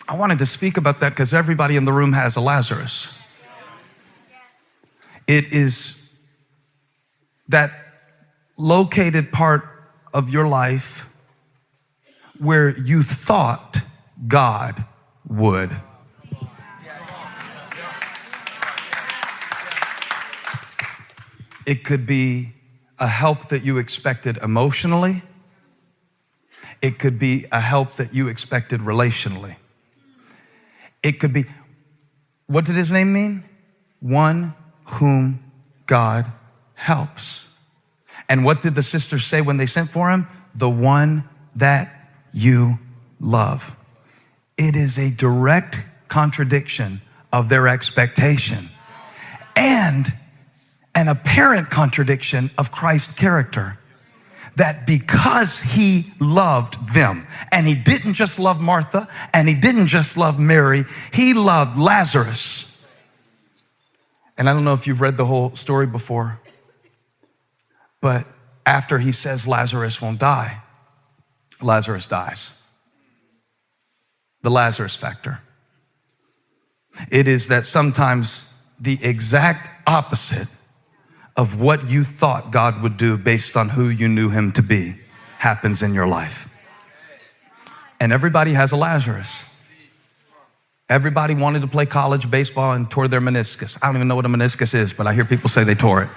I wanted to speak about that because everybody in the room has a Lazarus. It is that located part of your life where you thought God would. It could be a help that you expected emotionally. It could be a help that you expected relationally. It could be, what did his name mean? One whom God helps. And what did the sisters say when they sent for him? The one that you love. It is a direct contradiction of their expectation and an apparent contradiction of Christ's character. That because he loved them, and he didn't just love Martha, and he didn't just love Mary, he loved Lazarus. And I don't know if you've read the whole story before, but after he says Lazarus won't die, Lazarus dies. The Lazarus factor. It is that sometimes the exact opposite of what you thought God would do based on who you knew him to be happens in your life. And everybody has a Lazarus. Everybody wanted to play college baseball and tore their meniscus. I don't even know what a meniscus is, but I hear people say they tore it.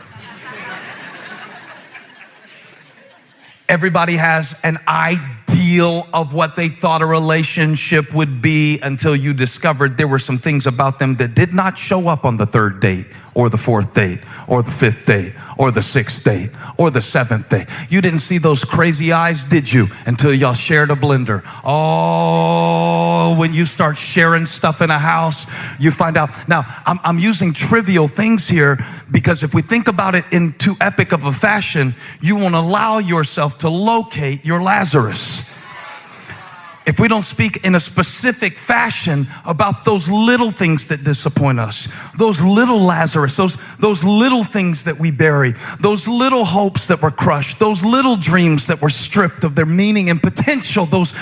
Everybody has an ideal of what they thought a relationship would be until you discovered there were some things about them that did not show up on the third date or the fourth date or the fifth date or the sixth date or the seventh date. You didn't see those crazy eyes, did you? Until y'all shared a blender. Oh, when you start sharing stuff in a house, you find out. Now, I'm using trivial things here because if we think about it in too epic of a fashion, you won't allow yourself to locate your Lazarus. If we don't speak in a specific fashion about those little things that disappoint us, those little Lazarus, those little things that we bury, those little hopes that were crushed, those little dreams that were stripped of their meaning and potential, those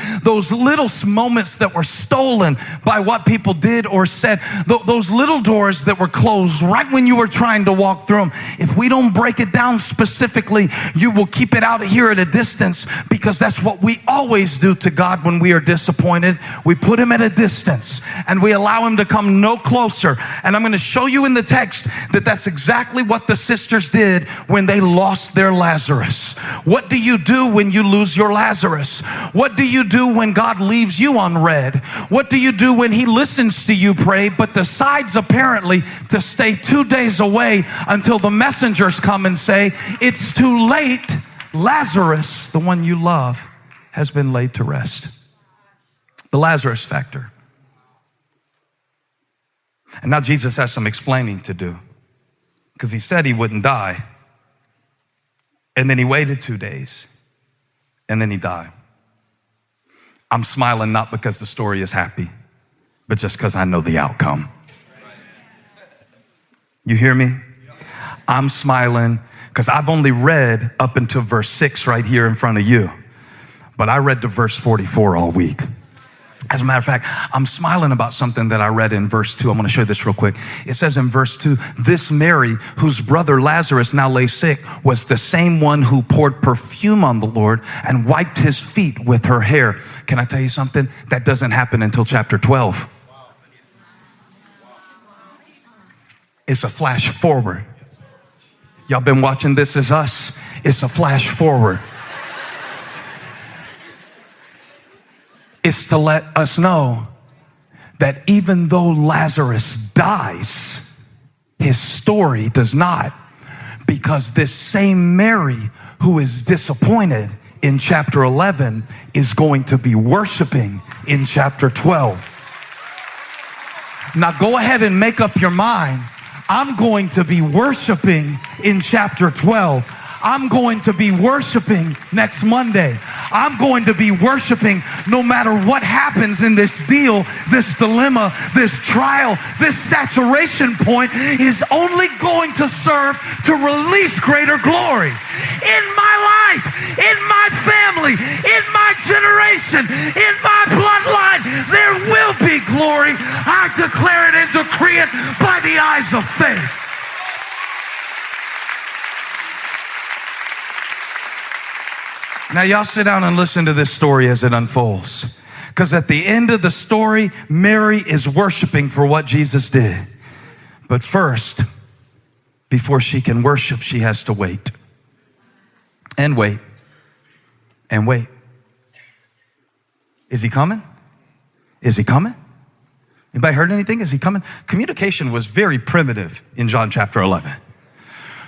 little moments that were stolen by what people did or said, those little doors that were closed right when you were trying to walk through them. If we don't break it down specifically, you will keep it out here at a distance, because that's what we always do to God when we are disappointed. We put him at a distance and we allow him to come no closer. And I'm going to show you in the text that that's exactly what the sisters did when they lost their Lazarus. What do you do when you lose your Lazarus? What do you do when God leaves you unread? What do you do when he listens to you pray but decides apparently to stay 2 days away until the messengers come and say, it's too late. Lazarus, the one you love, has been laid to rest. The Lazarus factor. And now Jesus has some explaining to do, because he said he wouldn't die. And then he waited 2 days. And then he died. I'm smiling not because the story is happy, but just because I know the outcome. You hear me? I'm smiling because I've only read up until verse 6 right here in front of you. But I read to verse 44 all week. As a matter of fact, I'm smiling about something that I read in verse 2. I'm going to show you this real quick. It says in verse 2, this Mary, whose brother Lazarus now lay sick, was the same one who poured perfume on the Lord and wiped his feet with her hair. Can I tell you something? That doesn't happen until chapter 12. It's a flash forward. Y'all been watching This Is Us? It's a flash forward. Is to let us know that even though Lazarus dies, his story does not, because this same Mary who is disappointed in chapter 11 is going to be worshiping in chapter 12. Now go ahead and make up your mind. I'm going to be worshiping in chapter 12. I'm going to be worshiping next Monday. I'm going to be worshiping no matter what happens in this deal, this dilemma, this trial. This saturation point is only going to serve to release greater glory. In my life, in my family, in my generation, in my bloodline, there will be declare it and decree it by the eyes of faith. Now, y'all sit down and listen to this story as it unfolds. Because at the end of the story, Mary is worshiping for what Jesus did. But first, before she can worship, she has to wait. And wait. And wait. Is he coming? Is he coming? Anybody heard anything? Is he coming? Communication was very primitive in John chapter 11.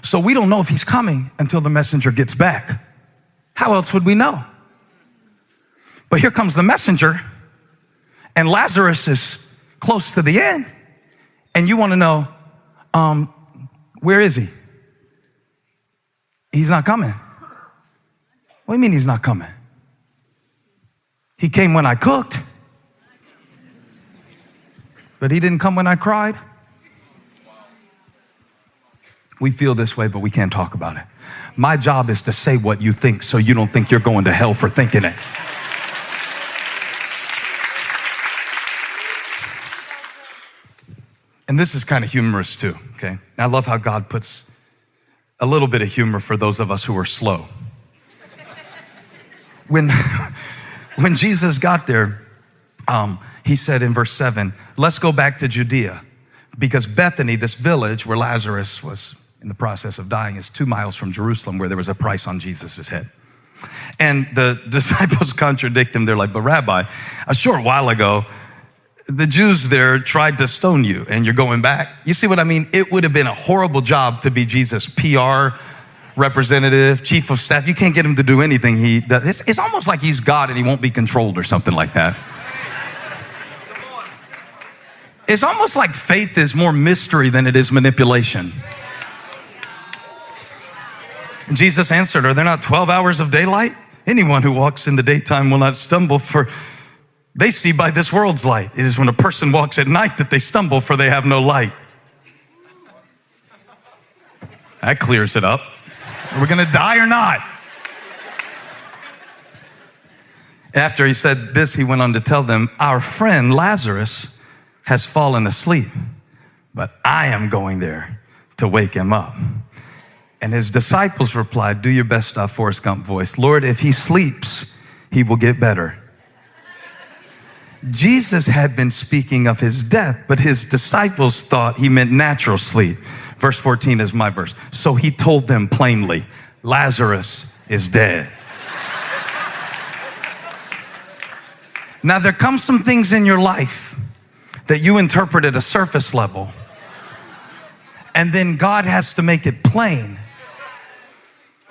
So we don't know if he's coming until the messenger gets back. How else would we know? But here comes the messenger, and Lazarus is close to the end, and you want to know, where is he? He's not coming. What do you mean he's not coming? He came when I cooked, but he didn't come when I cried. We feel this way, but we can't talk about it. My job is to say what you think so you don't think you're going to hell for thinking it. And this is kind of humorous too, okay? I love how God puts a little bit of humor for those of us who are slow. When Jesus got there, he said in verse 7, let's go back to Judea, because Bethany, this village where Lazarus was in the process of dying, is 2 miles from Jerusalem, where there was a price on Jesus' head. And the disciples contradict him. They're like, but Rabbi, a short while ago, the Jews there tried to stone you, and you're going back. You see what I mean? It would have been a horrible job to be Jesus' PR representative, chief of staff. You can't get him to do anything he does. It's almost like he's God and he won't be controlled or something like that. It's almost like faith is more mystery than it is manipulation. And Jesus answered, are there not 12 hours of daylight? Anyone who walks in the daytime will not stumble, for they see by this world's light. It is when a person walks at night that they stumble, for they have no light. That clears it up. Are we going to die or not? After he said this, he went on to tell them, our friend Lazarus has fallen asleep, but I am going there to wake him up. And his disciples replied, do your best, Forrest Gump voice, Lord, if he sleeps, he will get better. Jesus had been speaking of his death, but his disciples thought he meant natural sleep. Verse 14 is my verse. So he told them plainly, Lazarus is dead. Now there come some things in your life that you interpret at a surface level, and then God has to make it plain.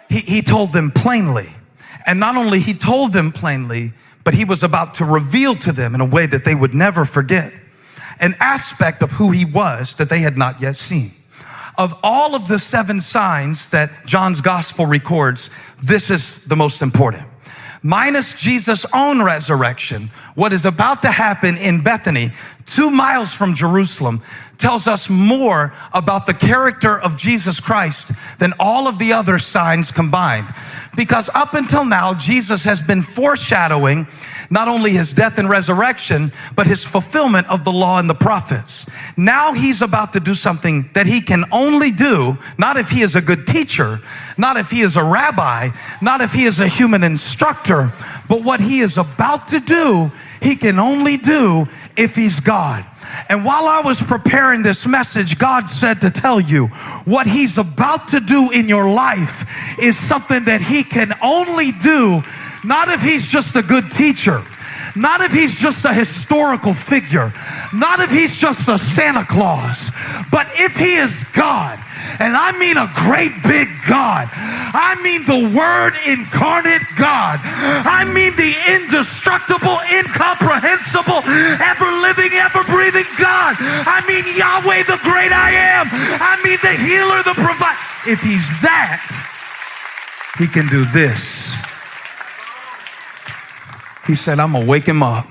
He told them plainly. And not only he told them plainly, but he was about to reveal to them in a way that they would never forget an aspect of who he was that they had not yet seen. Of all of the 7 signs that John's gospel records, this is the most important. Minus Jesus' own resurrection, what is about to happen in Bethany, 2 miles from Jerusalem, tells us more about the character of Jesus Christ than all of the other signs combined. Because up until now, Jesus has been foreshadowing not only his death and resurrection, but his fulfillment of the law and the prophets. Now he's about to do something that he can only do, not if he is a good teacher, not if he is a rabbi, not if he is a human instructor, but what he is about to do, he can only do if he's God. And while I was preparing this message, God said to tell you what he's about to do in your life is something that he can only do, not if he's just a good teacher, not if he's just a historical figure, not if he's just a Santa Claus, but if he is God. And I mean a great big God. I mean the Word incarnate God. I mean the indestructible, incomprehensible, ever-living, ever-breathing God. I mean Yahweh, the great I am. I mean the healer, the provider. If he's that, he can do this. He said, I'm going to wake him up.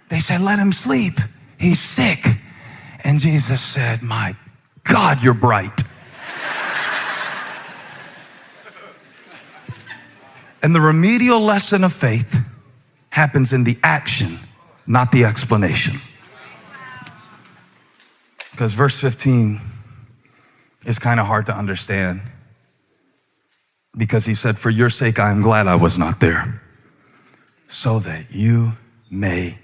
They said, let him sleep. He's sick. And Jesus said, my God, you're bright. And the remedial lesson of faith happens in the action, not the explanation. Because verse 15 is kind of hard to understand. Because he said, for your sake, I am glad I was not there, so that you may.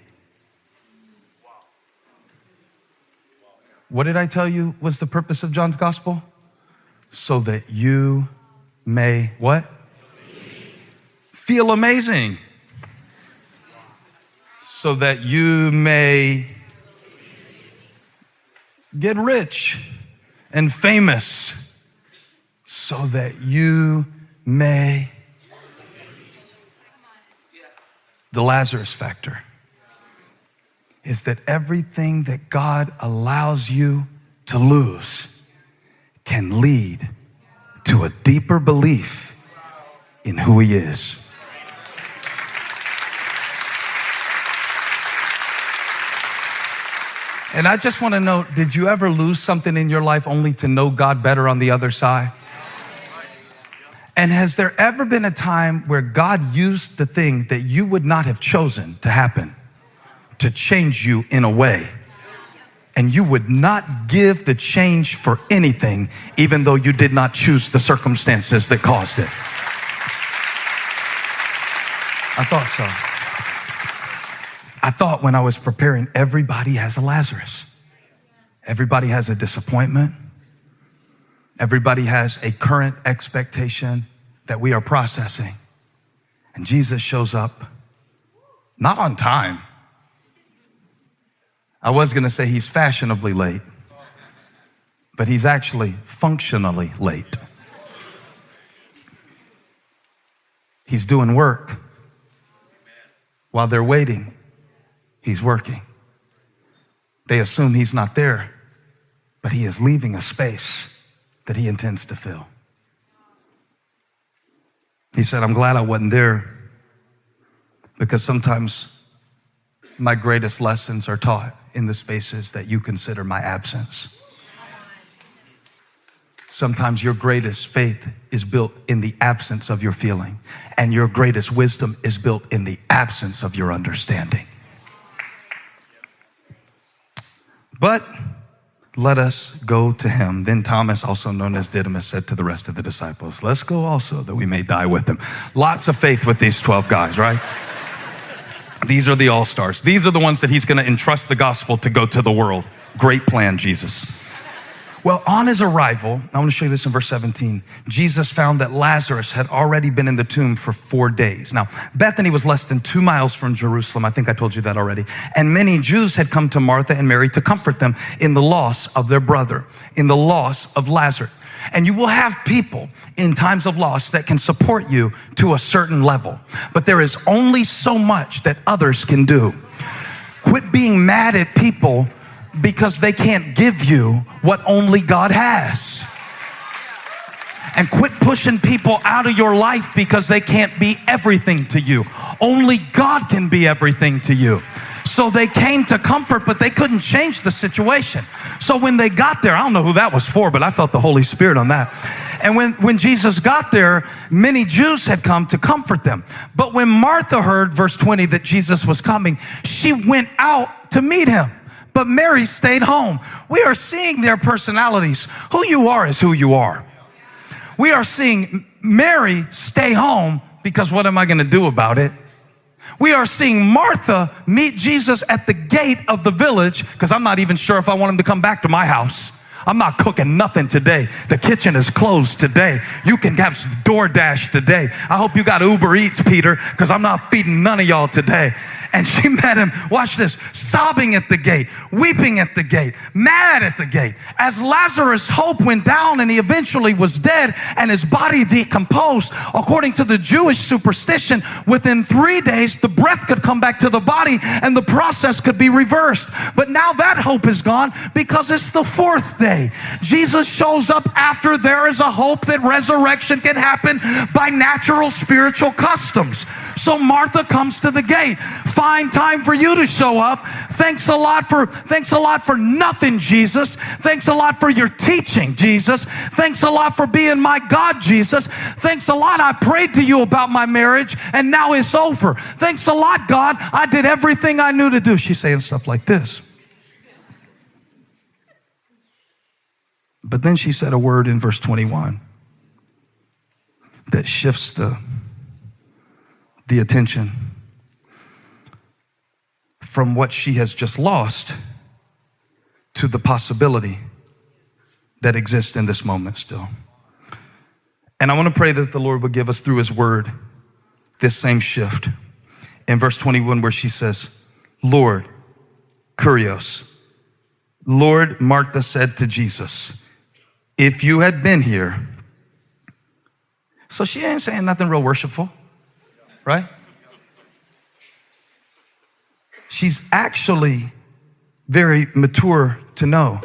What did I tell you was the purpose of John's gospel? So that you may what? Feel amazing. So that you may get rich and famous. So that you may. The Lazarus factor is that everything that God allows you to lose can lead to a deeper belief in who he is. And I just want to know, did you ever lose something in your life only to know God better on the other side? And has there ever been a time where God used the thing that you would not have chosen to happen to change you in a way, and you would not give the change for anything, even though you did not choose the circumstances that caused it? I thought so. I thought when I was preparing, everybody has a Lazarus. Everybody has a disappointment. Everybody has a current expectation that we are processing. And Jesus shows up, not on time. I was going to say he's fashionably late, but he's actually functionally late. He's doing work. While they're waiting, he's working. They assume he's not there, but he is leaving a space that he intends to fill. He said, I'm glad I wasn't there, because sometimes my greatest lessons are taught in the spaces that you consider my absence. Sometimes your greatest faith is built in the absence of your feeling, and your greatest wisdom is built in the absence of your understanding. But let us go to him. Then Thomas, also known as Didymus, said to the rest of the disciples, let's go also, that we may die with him. Lots of faith with these 12 guys, right? These are the all-stars. These are the ones that he's going to entrust the gospel to go to the world. Great plan, Jesus. Well, on his arrival, I want to show you this in verse 17. Jesus found that Lazarus had already been in the tomb for 4 days. Now, Bethany was less than 2 miles from Jerusalem. I think I told you that already. And many Jews had come to Martha and Mary to comfort them in the loss of their brother, in the loss of Lazarus. And you will have people in times of loss that can support you to a certain level. But there is only so much that others can do. Quit being mad at people because they can't give you what only God has. And quit pushing people out of your life because they can't be everything to you. Only God can be everything to you. So they came to comfort, but they couldn't change the situation. So when they got there, I don't know who that was for, but I felt the Holy Spirit on that. And when Jesus got there, many Jews had come to comfort them. But when Martha heard, verse 20, that Jesus was coming, she went out to meet him. But Mary stayed home. We are seeing their personalities. Who you are is who you are. We are seeing Mary stay home because what am I going to do about it? We are seeing Martha meet Jesus at the gate of the village, because I'm not even sure if I want him to come back to my house. I'm not cooking nothing today. The kitchen is closed today. You can have some DoorDash today. I hope you got Uber Eats, Peter, because I'm not feeding none of y'all today. And she met him, watch this, sobbing at the gate, weeping at the gate, mad at the gate. As Lazarus' hope went down and he eventually was dead and his body decomposed, according to the Jewish superstition, within 3 days, the breath could come back to the body and the process could be reversed. But now that hope is gone because it's the 4th day. Jesus shows up after there is a hope that resurrection can happen by natural spiritual customs. So Martha comes to the gate. Find time for you to show up. Thanks a lot for nothing, Jesus. Thanks a lot for your teaching, Jesus. Thanks a lot for being my God, Jesus. Thanks a lot. I prayed to you about my marriage and now it's over. Thanks a lot, God. I did everything I knew to do. She's saying stuff like this. But then she said a word in verse 21 that shifts the attention from what she has just lost to the possibility that exists in this moment still. And I want to pray that the Lord would give us through his word this same shift. In verse 21 where she says, Lord, Kurios, Lord, Martha said to Jesus, if you had been here. So she ain't saying nothing real worshipful, right? She's actually very mature to know.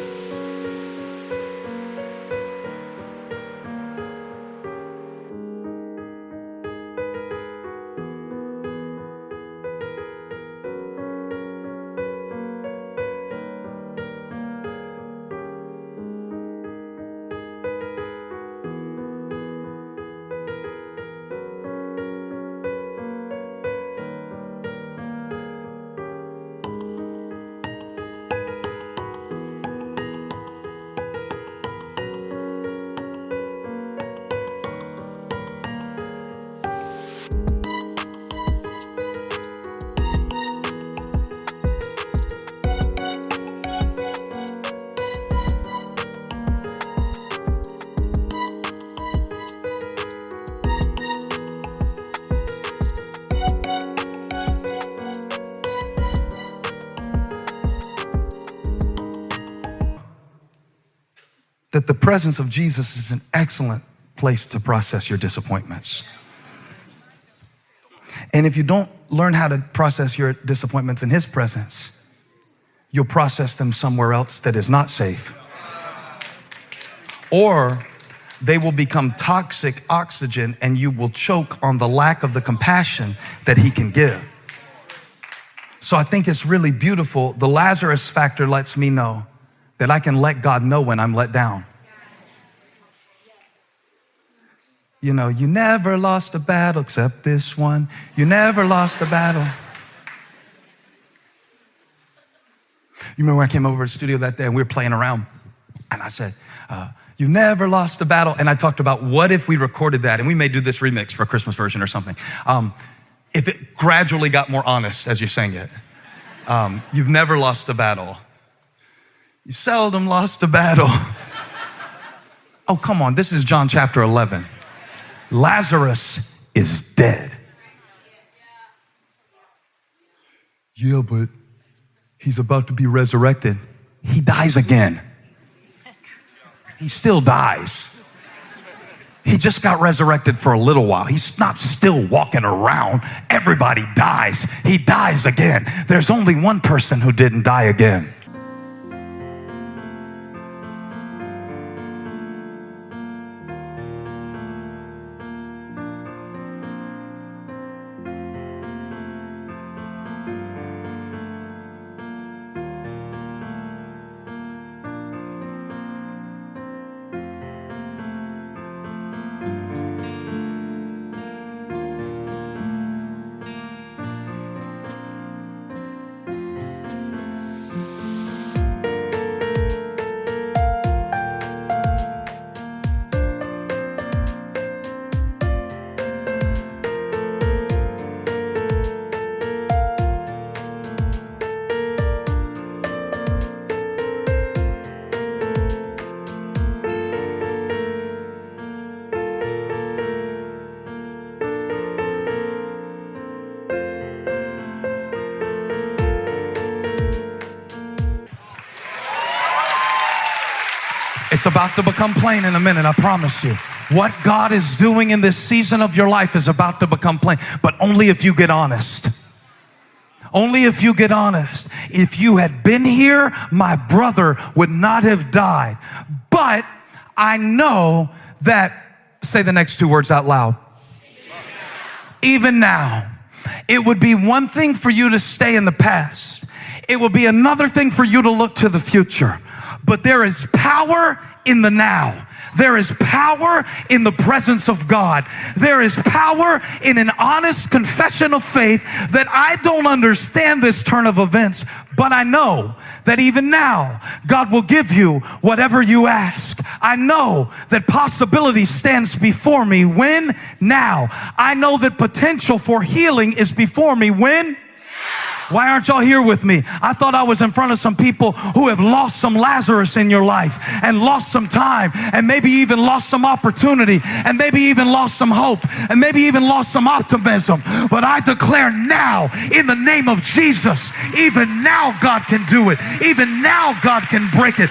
That the presence of Jesus is an excellent place to process your disappointments. And if you don't learn how to process your disappointments in his presence, you'll process them somewhere else that is not safe. Or they will become toxic oxygen and you will choke on the lack of the compassion that he can give. So I think it's really beautiful. The Lazarus factor lets me know that I can let God know when I'm let down. You know, you never lost a battle except this one. You never lost a battle. You remember when I came over to the studio that day and we were playing around and I said, you never lost a battle. And I talked about what if we recorded that and we may do this remix for a Christmas version or something. If it gradually got more honest as you sang it. You've never lost a battle. You seldom lost a battle. Oh, come on. This is John chapter 11. Lazarus is dead. Yeah, but he's about to be resurrected. He dies again. He still dies. He just got resurrected for a little while. He's not still walking around. Everybody dies. He dies again. There's only one person who didn't die again. It's about to become plain in a minute, I promise you. What God is doing in this season of your life is about to become plain, but only if you get honest. Only if you get honest. If you had been here, my brother would not have died. But I know that, say the next two words out loud. Even now. It would be one thing for you to stay in the past. It will be another thing for you to look to the future. But there is power in the now. There is power in the presence of God. There is power in an honest confession of faith that I don't understand this turn of events, but I know that even now, God will give you whatever you ask. I know that possibility stands before me. When? Now. I know that potential for healing is before me. When? Why aren't y'all here with me? I thought I was in front of some people who have lost some Lazarus in your life and lost some time and maybe even lost some opportunity and maybe even lost some hope and maybe even lost some optimism. But I declare now in the name of Jesus, even now God can do it. Even now God can break it.